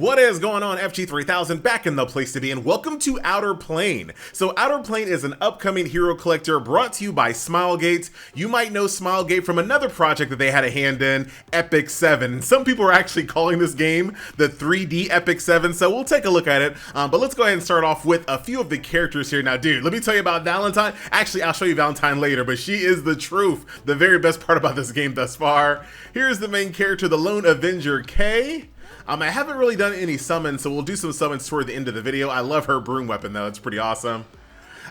What is going on, FG3000, back in the place to be, and welcome to Outer Plane. So Outer Plane is an upcoming hero collector brought to you by Smilegate. You might know Smilegate from another project that they had a hand in, Epic 7. Some people are actually calling this game the 3D Epic 7, so we'll take a look at it. But let's go ahead and start off with a few of the characters here. Now, dude, let me tell you about Valentine. Actually, I'll show you Valentine later, but she is the truth. The very best part about this game thus far. Here's the main character, the Lone Avenger, Kay. I haven't really done any summons, so we'll do some summons toward the end of the video. I love her broom weapon though, it's pretty awesome.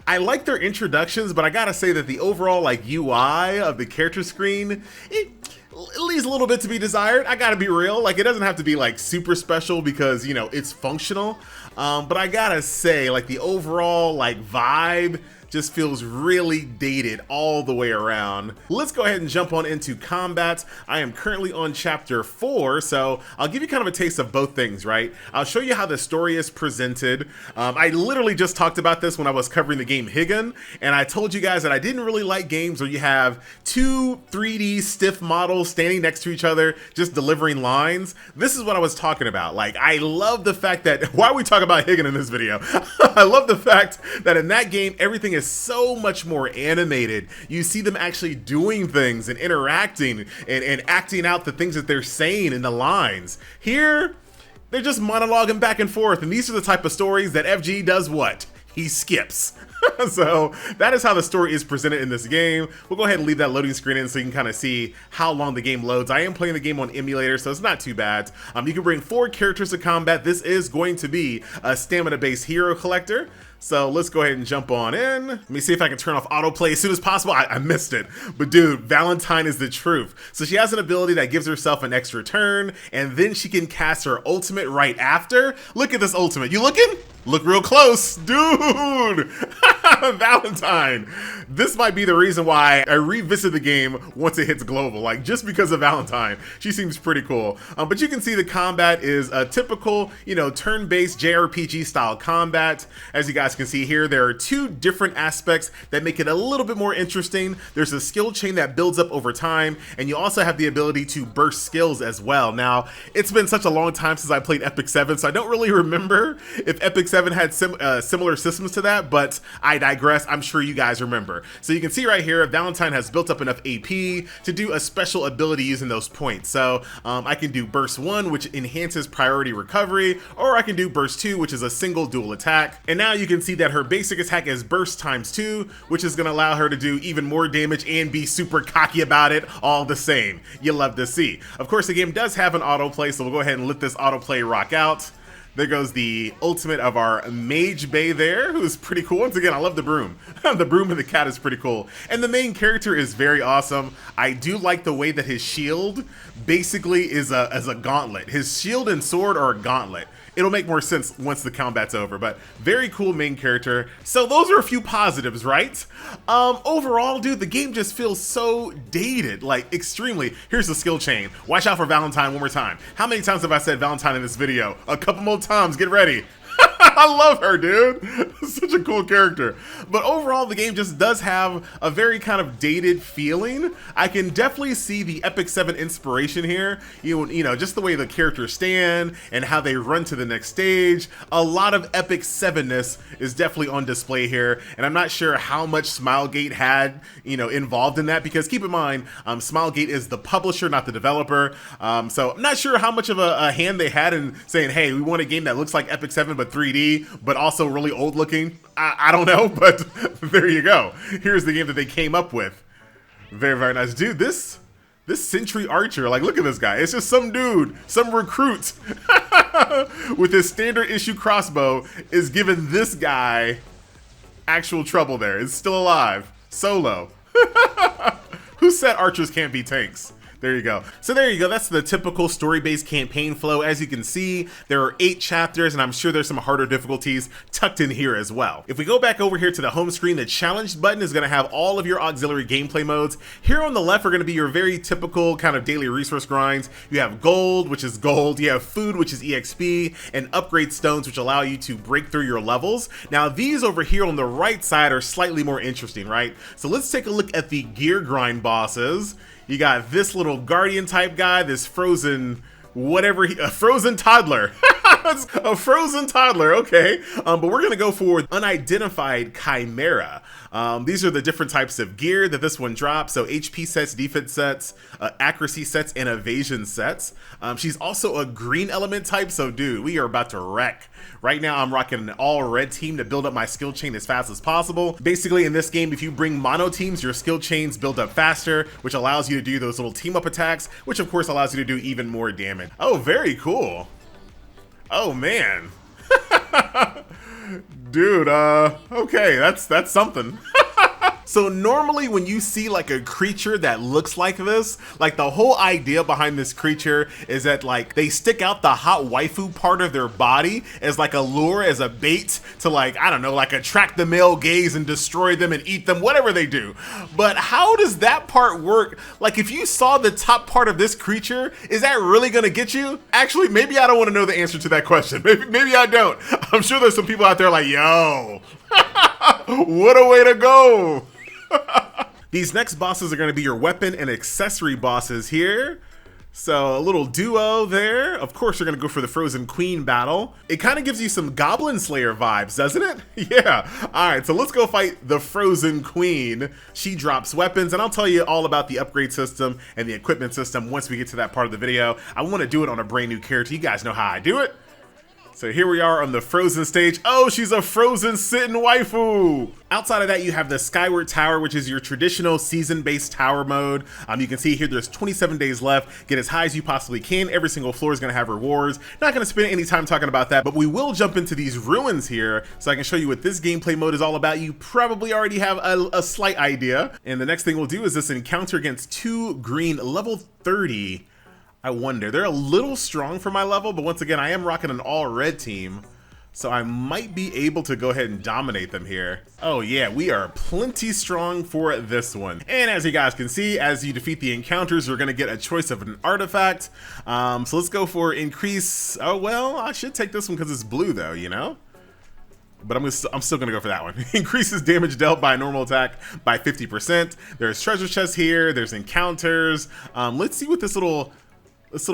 I like their introductions, but I gotta say that the overall UI of the character screen, it leaves a little bit to be desired. I gotta be real, like it doesn't have to be like super special because, you know, it's functional. But I gotta say, like the overall like vibe just feels really dated all the way around. Let's go ahead and jump on into combat. I am currently on chapter 4, so I'll give you kind of a taste of both things, right? I'll show you how the story is presented. I literally just talked about this when I was covering the game Higgin, and I told you guys that I didn't really like games where you have two 3D stiff models standing next to each other, just delivering lines. This is what I was talking about. Like, I love the fact that, why are we talking about Higgin in this video? I love the fact that in that game, everything is so much more animated. You see them actually doing things and interacting and acting out the things that they're saying in the lines. Here, they're just monologuing back and forth, and these are the type of stories that FG does what? He skips. So that is how the story is presented in this game. We'll go ahead and leave that loading screen in so you can kind of see how long the game loads. I am playing the game on emulator, so it's not too bad. You can bring 4 characters to combat. This is going to be a stamina-based hero collector. So let's go ahead and jump on in. Let me see if I can turn off autoplay as soon as possible. I missed it. But dude, Valentine is the truth. So she has an ability that gives herself an extra turn, and then she can cast her ultimate right after. Look at this ultimate. You looking? Look real close. Dude! Valentine. This might be the reason why I revisit the game once it hits global, like just because of Valentine. She seems pretty cool. But you can see the combat is a typical, you know, turn-based JRPG style combat. As you guys can see here, there are 2 different aspects that make it a little bit more interesting. There's a skill chain that builds up over time, and you also have the ability to burst skills as well. Now, it's been such a long time since I played Epic 7, so I don't really remember if Epic 7 had similar systems to that, but I digress. I'm sure you guys remember. So you can see right here, Valentine has built up enough AP to do a special ability using those points. So I can do Burst 1, which enhances priority recovery, or I can do Burst 2, which is a single dual attack. And now you can see that her basic attack is Burst times 2, which is going to allow her to do even more damage and be super cocky about it all the same. You love to see. Of course, the game does have an autoplay, so we'll go ahead and let this autoplay rock out. There goes the ultimate of our Mage Bay there, who's pretty cool. Once again, I love the broom. The broom and the cat is pretty cool. And the main character is very awesome. I do like the way that his shield basically is a gauntlet. His shield and sword are a gauntlet. It'll make more sense once the combat's over, but very cool main character. So those are a few positives, right? Overall, dude, the game just feels so dated, like extremely. Here's the skill chain. Watch out for Valentine one more time. How many times have I said Valentine in this video? A couple more times, get ready. I love her, dude. Such a cool character. But overall, the game just does have a very kind of dated feeling. I can definitely see the Epic 7 inspiration here. You know, just the way the characters stand and how they run to the next stage. A lot of Epic 7-ness is definitely on display here. And I'm not sure how much Smilegate had, you know, involved in that, because keep in mind, Smilegate is the publisher, not the developer. So I'm not sure how much of a hand they had in saying, hey, we want a game that looks like Epic 7 but 3D, but also really old looking. I don't know, but there you go. Here's the game that they came up with. Very, very nice. Dude, this Sentry Archer, like look at this guy. It's just some dude, some recruit with his standard issue crossbow is giving this guy actual trouble there. It's still alive. Solo. Who said archers can't be tanks? There you go. So there you go. That's the typical story-based campaign flow. As you can see, there are 8 chapters, and I'm sure there's some harder difficulties tucked in here as well. If we go back over here to the home screen, the challenge button is going to have all of your auxiliary gameplay modes. Here on the left are going to be your very typical kind of daily resource grinds. You have gold, which is gold. You have food, which is EXP, and upgrade stones, which allow you to break through your levels. Now, these over here on the right side are slightly more interesting, right? So let's take a look at the gear grind bosses. You got this little guardian type guy, this frozen whatever, a frozen toddler. It's a frozen toddler, okay. But we're gonna go for unidentified chimera. These are the different types of gear that this one drops. So HP sets, defense sets, accuracy sets, and evasion sets. She's also a green element type, so dude, we are about to wreck. Right now, I'm rocking an all red team to build up my skill chain as fast as possible. Basically, in this game, if you bring mono teams, your skill chains build up faster, which allows you to do those little team up attacks, which of course allows you to do even more damage. Oh, very cool. Oh man. Dude, okay, that's something. So normally when you see like a creature that looks like this, like the whole idea behind this creature is that like they stick out the hot waifu part of their body as like a lure, as a bait to like, I don't know, like attract the male gaze and destroy them and eat them, whatever they do. But how does that part work? Like if you saw the top part of this creature, is that really gonna get you? Actually, maybe I don't wanna know the answer to that question. Maybe I don't. I'm sure there's some people out there like, yo, what a way to go. These next bosses are going to be your weapon and accessory bosses here. So a little duo there. Of course, you're going to go for the Frozen Queen battle. It kind of gives you some Goblin Slayer vibes, doesn't it? Yeah. All right, so let's go fight the Frozen Queen. She drops weapons, and I'll tell you all about the upgrade system and the equipment system once we get to that part of the video. I want to do it on a brand new character. You guys know how I do it. So here we are on the Frozen stage. Oh, she's a frozen sitting waifu. Outside of that, you have the Skyward Tower, which is your traditional season-based tower mode. You can see here there's 27 days left. Get as high as you possibly can. Every single floor is gonna have rewards. Not gonna spend any time talking about that, but we will jump into these ruins here so I can show you what this gameplay mode is all about. You probably already have a slight idea. And the next thing we'll do is this encounter against 2 green level 30. I wonder, they're a little strong for my level, but once again, I am rocking an all red team, so I might be able to go ahead and dominate them here. Oh yeah, we are plenty strong for this one. And as you guys can see, as you defeat the encounters, you're gonna get a choice of an artifact. So let's go for increase. Oh well, I should take this one because it's blue though, you know? But I'm still gonna go for that one. Increases damage dealt by a normal attack by 50%. There's treasure chests here, there's encounters. Let's see what this little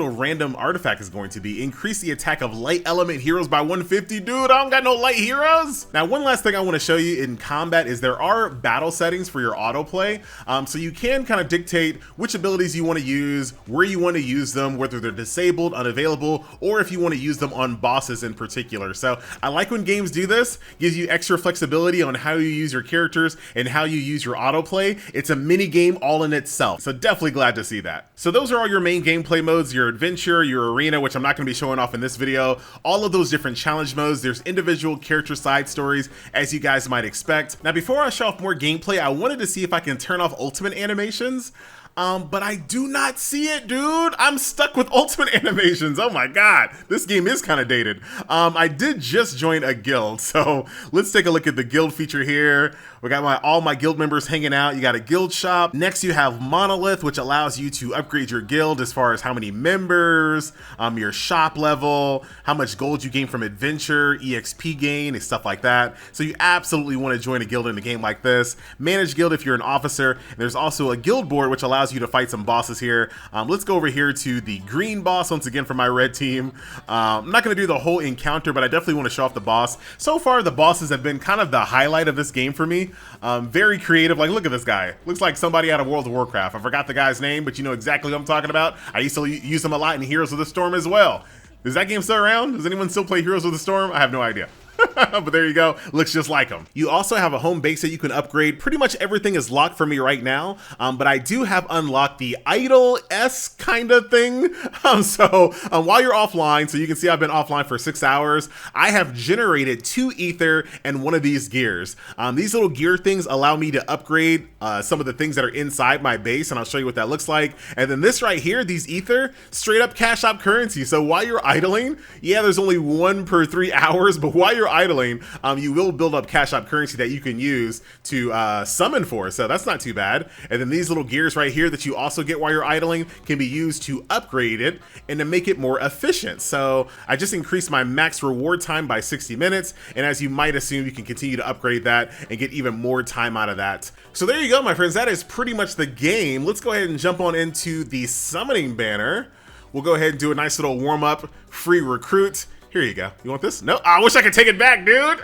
random artifact is going to be. Increase the attack of light element heroes by 150. Dude, I don't got no light heroes. Now, one last thing I want to show you in combat is there are battle settings for your autoplay. So you can kind of dictate which abilities you want to use, where you want to use them, whether they're disabled, unavailable, or if you want to use them on bosses in particular. So I like when games do this, gives you extra flexibility on how you use your characters and how you use your autoplay. It's a mini game all in itself. So definitely glad to see that. So those are all your main gameplay modes. Your adventure, your arena, which I'm not going to be showing off in this video, all of those different challenge modes. There's individual character side stories, as you guys might expect. Now, before I show off more gameplay, I wanted to see if I can turn off ultimate animations. But I do not see it, dude. I'm stuck with ultimate animations. Oh my God, this game is kind of dated. I did just join a guild, so let's take a look at the guild feature here. We got all my guild members hanging out. You got a guild shop. Next, you have Monolith, which allows you to upgrade your guild as far as how many members, your shop level, how much gold you gain from adventure, EXP gain, and stuff like that. So you absolutely want to join a guild in a game like this. Manage guild if you're an officer. And there's also a guild board, which allows you to fight some bosses here. Let's go over here to the green boss once again for my red team. I'm not going to do the whole encounter, but I definitely want to show off the boss. So far, the bosses have been kind of the highlight of this game for me. Very creative. Like, look at this guy. Looks like somebody out of World of Warcraft. I forgot the guy's name, but you know exactly what I'm talking about. I used to use him a lot in Heroes of the Storm as well. Is that game still around? Does anyone still play Heroes of the Storm? I have no idea. But there you go, looks just like them. You also have a home base that you can upgrade. Pretty much everything is locked for me right now, but I do have unlocked the idle-esque kind of thing. While you're offline, so you can see I've been offline for 6 hours, I have generated 2 ether and 1 of these gears. These little gear things allow me to upgrade some of the things that are inside my base, and I'll show you what that looks like. And then this right here, these ether, straight up cash out currency. So while you're idling, yeah, there's only 1 per 3 hours, but while you're idling, you will build up cash out currency that you can use to summon for, so that's not too bad. And then these little gears right here that you also get while you're idling can be used to upgrade it and to make it more efficient. So I just increased my max reward time by 60 minutes, and as you might assume, you can continue to upgrade that and get even more time out of that. So there you go, my friends, that is pretty much the game. Let's go ahead and jump on into the summoning banner. We'll go ahead and do a nice little warm-up, free recruit, Here you go. You want this? No, I wish I could take it back, dude.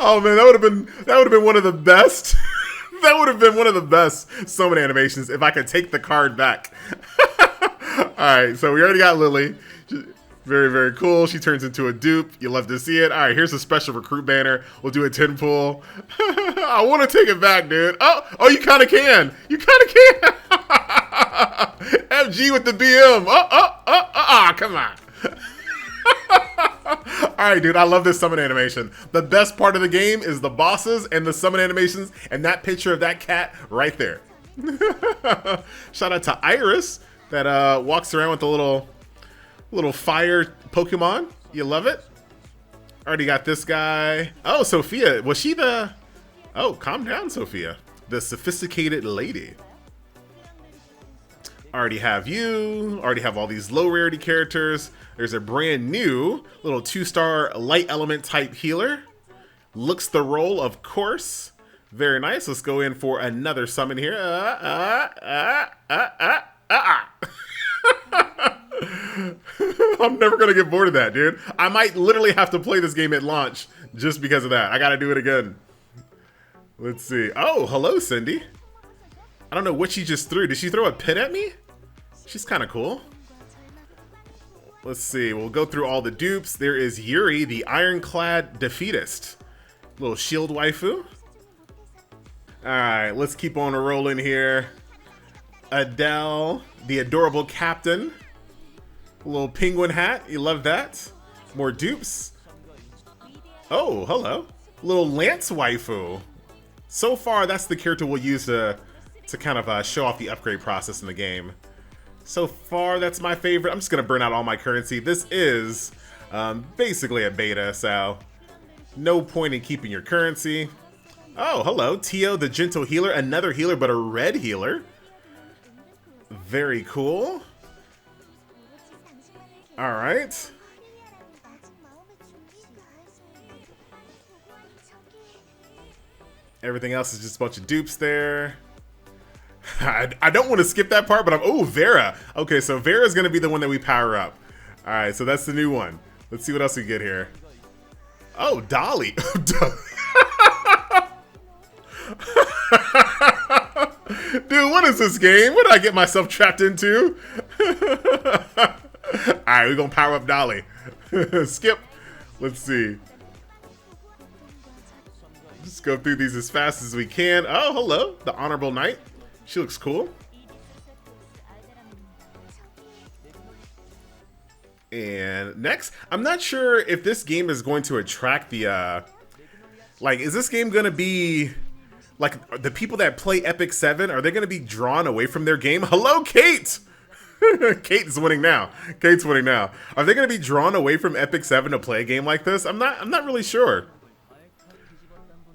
Oh man, that would have been one of the best. That would have been one of the best summon animations if I could take the card back. All right, so we already got Lily. Very, very cool. She turns into a dupe. You love to see it. All right, here's a special recruit banner. We'll do a 10 pull. I want to take it back, dude. Oh, you kind of can. You kind of can. FG with the BM. Come on. All right, dude, I love this summon animation. The best part of the game is the bosses and the summon animations and that picture of that cat right there. Shout out to Iris that walks around with a little fire Pokemon. You love it. Already got this guy. Oh, Sophia. Was she the... Oh, calm down, Sophia. The sophisticated lady. Already have you. Already have all these low rarity characters. There's a brand new little 2-star light element type healer. Looks the role, of course. Very nice. Let's go in for another summon here. I'm never gonna get bored of that, dude. I might literally have to play this game at launch just because of that. I gotta do it again. Let's see. Oh, hello, Cindy. I don't know what she just threw. Did she throw a pin at me? She's kind of cool. Let's see. We'll go through all the dupes. There is Yuri, the ironclad defeatist. Little shield waifu. All right, let's keep on rolling here. Adele, the adorable captain. A little penguin hat. You love that. More dupes. Oh, hello. Little Lance waifu. So far, that's the character we'll use to kind of show off the upgrade process in the game. So far, that's my favorite. I'm just going to burn out all my currency. This is basically a beta, so no point in keeping your currency. Oh, hello. Tio, the gentle healer. Another healer, but a red healer. Very cool. All right. Everything else is just a bunch of dupes there. I don't want to skip that part, but oh, Vera. Okay, so Vera's going to be the one that we power up. All right, so that's the new one. Let's see what else we get here. Oh, Dolly. Dude, what is this game? What did I get myself trapped into? All right, we're going to power up Dolly. Skip. Let's see. Just go through these as fast as we can. Oh, hello. The Honorable Knight. She looks cool. And next, I'm not sure if this game is going to attract the, like, is this game going to be, like, the people that play Epic 7, are they going to be drawn away from their game? Hello, Kate! Kate's winning now. Kate's winning now. Are they going to be drawn away from Epic 7 to play a game like this? I'm not really sure.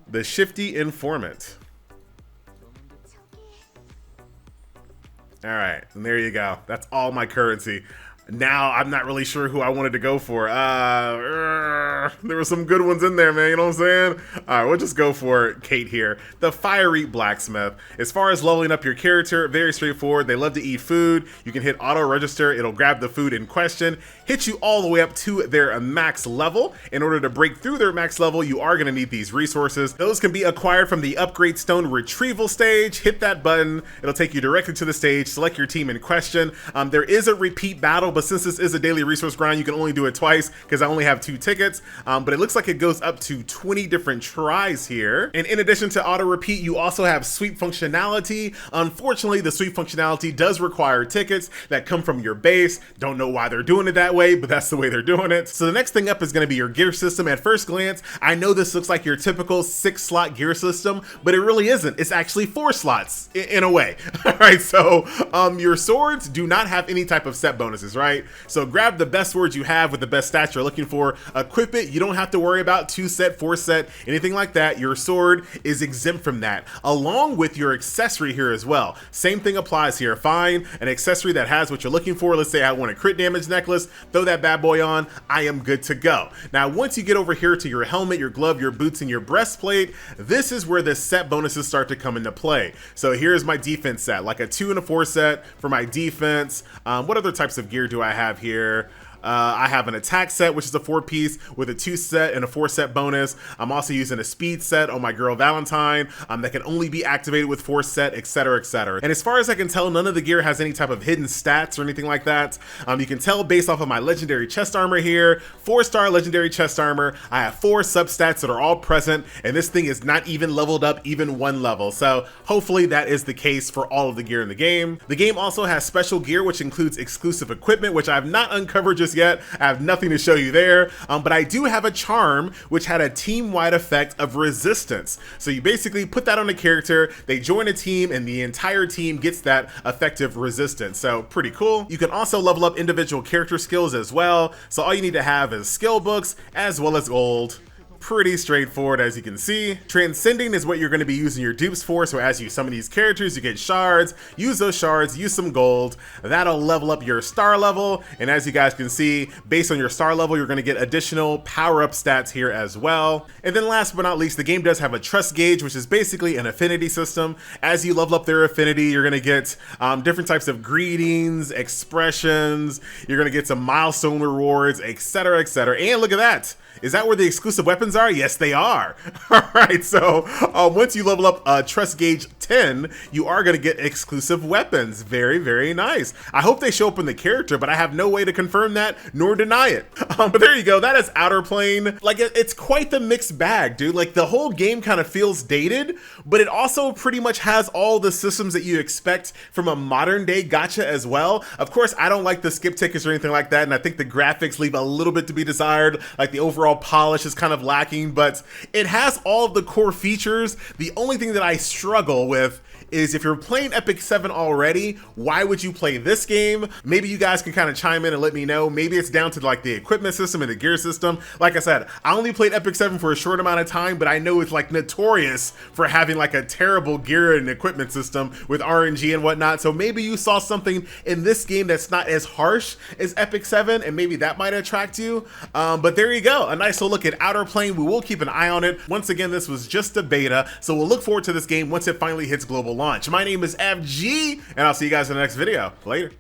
The Shifty Informant. All right, and there you go. That's all my currency. Now I'm not really sure who I wanted to go for. There were some good ones in there, man. You know what I'm saying? All right, we'll just go for Kate here. The Fiery Blacksmith. As far as leveling up your character, very straightforward. They love to eat food. You can hit auto register. It'll grab the food in question, hit you all the way up to their max level. In order to break through their max level, you are going to need these resources. Those can be acquired from the Upgrade Stone Retrieval stage. Hit that button. It'll take you directly to the stage. Select your team in question. There is a repeat battle, but since this is a daily resource grind, you can only do it twice because I only have 2 tickets. But it looks like it goes up to 20 different tries here. And in addition to auto repeat, you also have sweep functionality. Unfortunately, the sweep functionality does require tickets that come from your base. Don't know why they're doing it that way, but that's the way they're doing it. So the next thing up is going to be your gear system. At first glance, I know this looks like your typical 6-slot gear system, but it really isn't. It's actually 4 slots in a way. All right, so your swords do not have any type of set bonuses, right? So grab the best swords you have with the best stats you're looking for, equip it. You don't have to worry about 2 set, 4 set, anything like that. Your sword is exempt from that, along with your accessory here as well. Same thing applies here. Find an accessory that has what you're looking for. Let's say I want a crit damage necklace, throw that bad boy on, I am good to go. Now, once you get over here to your helmet, your glove, your boots, and your breastplate, this is where the set bonuses start to come into play. So here's my defense set, like a 2 and a 4 set for my defense. What other types of gear do I have here? I have an attack set, which is a 4-piece with a 2-set and a 4-set bonus. I'm also using a speed set on my girl Valentine that can only be activated with 4-set, etc, etc. And as far as I can tell, none of the gear has any type of hidden stats or anything like that. You can tell based off of my legendary chest armor here, 4-star legendary chest armor. I have 4 substats that are all present, and this thing is not even leveled up even 1 level. So hopefully that is the case for all of the gear in the game. The game also has special gear, which includes exclusive equipment, which I have not uncovered just yet. I have nothing to show you there, but I do have a charm which had a team-wide effect of resistance. So you basically put that on a character, they join a team, and the entire team gets that effective resistance. So pretty cool. You can also level up individual character skills as well. So all you need to have is skill books as well as gold. Pretty straightforward, as you can see. Transcending is what you're going to be using your dupes for, so as you summon these characters, you get shards. Use those shards, use some gold. That'll level up your star level, and as you guys can see, based on your star level, you're going to get additional power-up stats here as well. And then last but not least, the game does have a trust gauge, which is basically an affinity system. As you level up their affinity, you're going to get different types of greetings, expressions, you're going to get some milestone rewards, etc, etc. And look at that! Is that where the exclusive weapons are? Yes, they are. All right, so once you level up Trust Gauge 10, you are going to get exclusive weapons. Very, very nice. I hope they show up in the character, but I have no way to confirm that nor deny it. But there you go. That is OUTERPLANE. Like, it's quite the mixed bag, dude. Like, the whole game kind of feels dated, but it also pretty much has all the systems that you expect from a modern day gacha as well. Of course, I don't like the skip tickets or anything like that, and I think the graphics leave a little bit to be desired. Like, the overall polish is kind of lacking, but it has all of the core features. The only thing that I struggle with is if you're playing Epic 7 already, why would you play this game? Maybe you guys can kind of chime in and let me know. Maybe it's down to like the equipment system and the gear system. Like I said, I only played Epic 7 for a short amount of time, but I know it's like notorious for having like a terrible gear and equipment system with RNG and whatnot. So maybe you saw something in this game that's not as harsh as Epic 7, and maybe that might attract you. But there you go, a nice little look at OUTERPLANE. We will keep an eye on it. Once again, this was just a beta, so we'll look forward to this game once it finally hits global launch. My name is FG, and I'll see you guys in the next video. Later.